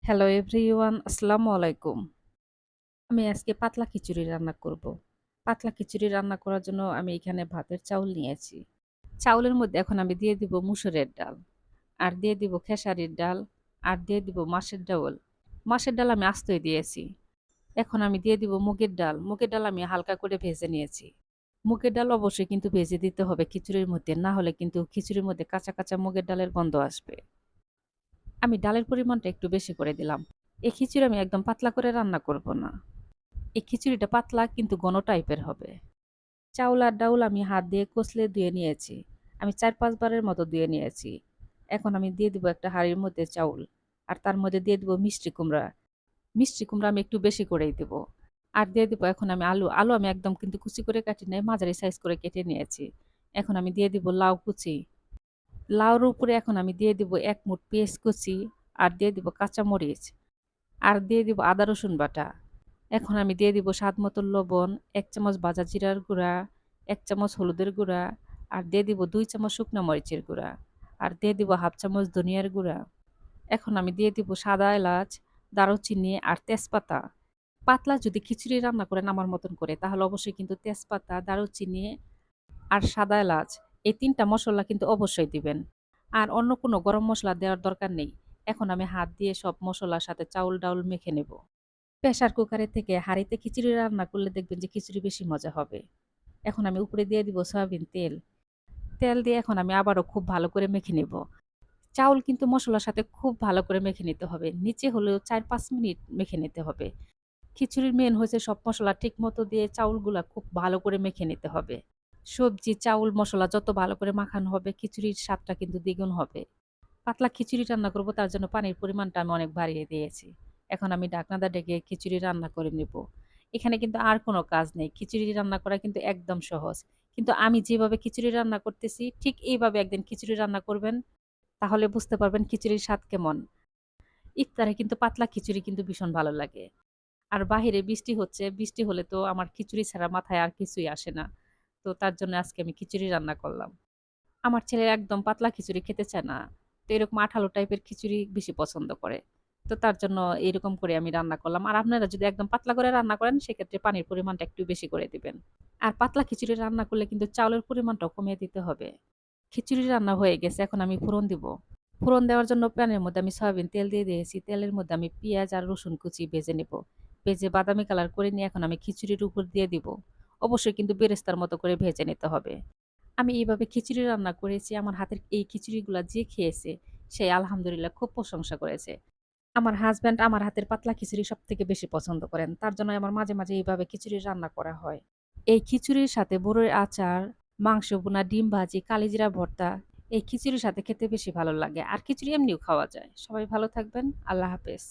Hello everyone, আসসালামু আলাইকুম। আমি আজকে পাতলা খিচুড়ি রান্না করব। পাতলা খিচুড়ি রান্না করার জন্য আমি এখানে ভাতের চাউল নিয়েছি। চাউলের মধ্যে এখন আমি দিয়ে দিব মুসুরের ডাল, আর দিয়ে দিব খেসারির ডাল, আর দিয়ে দিব মাসের ডাউল। মাসের ডাল আমি আস্তই দিয়েছি। এখন আমি দিয়ে দিব মুগের ডাল। মুগের ডাল আমি হালকা করে ভেজে নিয়েছি। মুগের ডাল অবশ্যই কিন্তু ভেজে দিতে হবে খিচুড়ির মধ্যে, না হলে কিন্তু খিচুড়ির মধ্যে কাঁচা, কাঁচা মুগের ডালের গন্ধ আসবে। আমি ডালের পরিমাণটা একটু বেশি করে দিলাম। এই খিচুড়ি আমি একদম পাতলা করে রান্না করব না। এই খিচুড়িটা পাতলা কিন্তু ঘন টাইপের হবে। চাউল আর ডাউল আমি হাত দিয়ে কষলে ধুয়ে নিয়েছি। আমি ৪-৫ বারের মতো ধুয়ে নিয়েছি। এখন আমি দিয়ে দিব একটা হাঁড়ির মধ্যে চাউল। আর তার মধ্যে দিয়ে দিব মিষ্টি কুমড়া। মিষ্টি কুমড়া আমি একটু বেশি করেই দিব। আর দিয়ে দিব এখন আমি আলু। আলু আমি একদম কিন্তু কুচি করে কাটি নাই, মাঝারি সাইজ করে কেটে নিয়েছি। এখন আমি দিয়ে দিব লাউ কুচি। লাউর উপরে এখন আমি দিয়ে দিব ১ মুঠ পেঁয়াজ কুচি, আর দিয়ে দিব কাঁচামরিচ, আর দিয়ে দিব আদা রসুন বাটা। এখন আমি দিয়ে দিব স্বাদ মতো লবণ, ১ চামচ ভাজা জিরার গুঁড়া, ১ চামচ হলুদের গুঁড়া, আর দিয়ে দিব ২ চামচ শুকনো মরিচের গুঁড়া, আর দিয়ে দিব ১/২ চামচ ধনিয়ার গুঁড়া। এখন আমি দিয়ে দিব সাদা এলাচ, দারুচিনি আর তেজপাতা। পাতলা যদি খিচুড়ি রান্না করেন আমার মতন করে, তাহলে অবশ্যই কিন্তু তেজপাতা, দারুচিনি আর সাদা এলাচ এই ৩ টা মসলা কিন্তু অবশ্যই দিবেন। আর অন্য কোনো গরম মসলা দেওয়ার দরকার নেই। এখন আমি হাত দিয়ে সব মসলার সাথে চাউল-ডাউল মেখে নেব। প্রেসার কুকারের থেকে হাঁড়িতে খিচুড়ি রান্না করলে দেখবেন যে খিচুড়ি বেশি মজা হবে। এখন আমি উপরে দিয়ে দিব সয়াবিন তেল। তেল দিয়ে এখন আমি আবারও খুব ভালো করে মেখে নেব। চাউল কিন্তু মসলার সাথে খুব ভালো করে মেখে নিতে হবে। নিচে হলেও ৪-৫ মিনিট মেখে নিতে হবে। খিচুড়ির মেইন হয়েছে সব মসলা ঠিকমতো দিয়ে চাউলগুলা খুব ভালো করে মেখে নিতে হবে। সবজি, চাউল, মসলা যত ভালো করে মাখানো হবে খিচুড়ির স্বাদটা কিন্তু দ্বিগুণ হবে। পাতলা খিচুড়ি রান্না করব, তার জন্য পানির পরিমাণটা আমি অনেক বাড়িয়ে দিয়েছি। এখন আমি ঢাকনাটা ঢেকে খিচুড়ি রান্না করে নেব। এখানে কিন্তু আর কোনো কাজ নেই। খিচুড়ি রান্না করা কিন্তু একদম সহজ। কিন্তু আমি যেভাবে খিচুড়ি রান্না করতেছি ঠিক এইভাবে একদিন খিচুড়ি রান্না করবেন, তাহলে বুঝতে পারবেন খিচুড়ির স্বাদ কেমন। ইফতারে কিন্তু পাতলা খিচুড়ি কিন্তু ভীষণ ভালো লাগে। আর বাহিরে বৃষ্টি হচ্ছে, বৃষ্টি হলে তো আমার খিচুড়ি ছাড়া মাথায় আর কিছুই আসে না। তো তার জন্য আজকে আমি খিচুড়ি রান্না করলাম। আমার ছেলে একদম পাতলা খিচুড়ি খেতে চায় না। তো এরকম আঠালো টাইপের খিচুড়ি বেশি পছন্দ করে। তো তার জন্য এরকম করে আমি রান্না করলাম। আর আপনারা যদি একদম পাতলা করে রান্না করেন, সেক্ষেত্রে পানির পরিমাণটা একটু বেশি করে দিবেন। আর পাতলা খিচুড়ি রান্না করলে কিন্তু চাউলের পরিমাণটাও কমিয়ে দিতে হবে। খিচুড়ি রান্না হয়ে গেছে, এখন আমি ফোড়ন দিব। ফোড়ন দেওয়ার জন্য প্যানের মধ্যে আমি সয়াবিন তেল দিয়ে দিয়েছি। তেলের মধ্যে আমি পেঁয়াজ আর রসুন কুচি ভেজে নেব। ভেজে বাদামি কালার করে নিয়ে এখন আমি খিচুড়ির উপর দিয়ে দিব। অবশ্যই কিন্তু বেরেস্তার মতো করে ভেজে নিতে হবে। আমি এইভাবে খিচুড়ি রান্না করেছি। আমার হাতের এই খিচুড়িগুলা যে খেয়েছে, সে আলহামদুলিল্লাহ খুব প্রশংসা করেছে। আমার হাসব্যান্ড আমার হাতের পাতলা খিচুড়ি সবথেকে বেশি পছন্দ করেন। তার জন্য আমার মাঝে, মাঝে এইভাবে খিচুড়ি রান্না করা হয়। এই খিচুড়ির সাথে বড়ইয়ের আচার, মাংস ভুনা, ডিম ভাজি, কালিজিরা ভর্তা এই খিচুড়ির সাথে খেতে বেশি ভালো লাগে। আর খিচুড়ি এমনিও খাওয়া যায়। সবাই ভালো থাকবেন। আল্লাহ হাফেজ।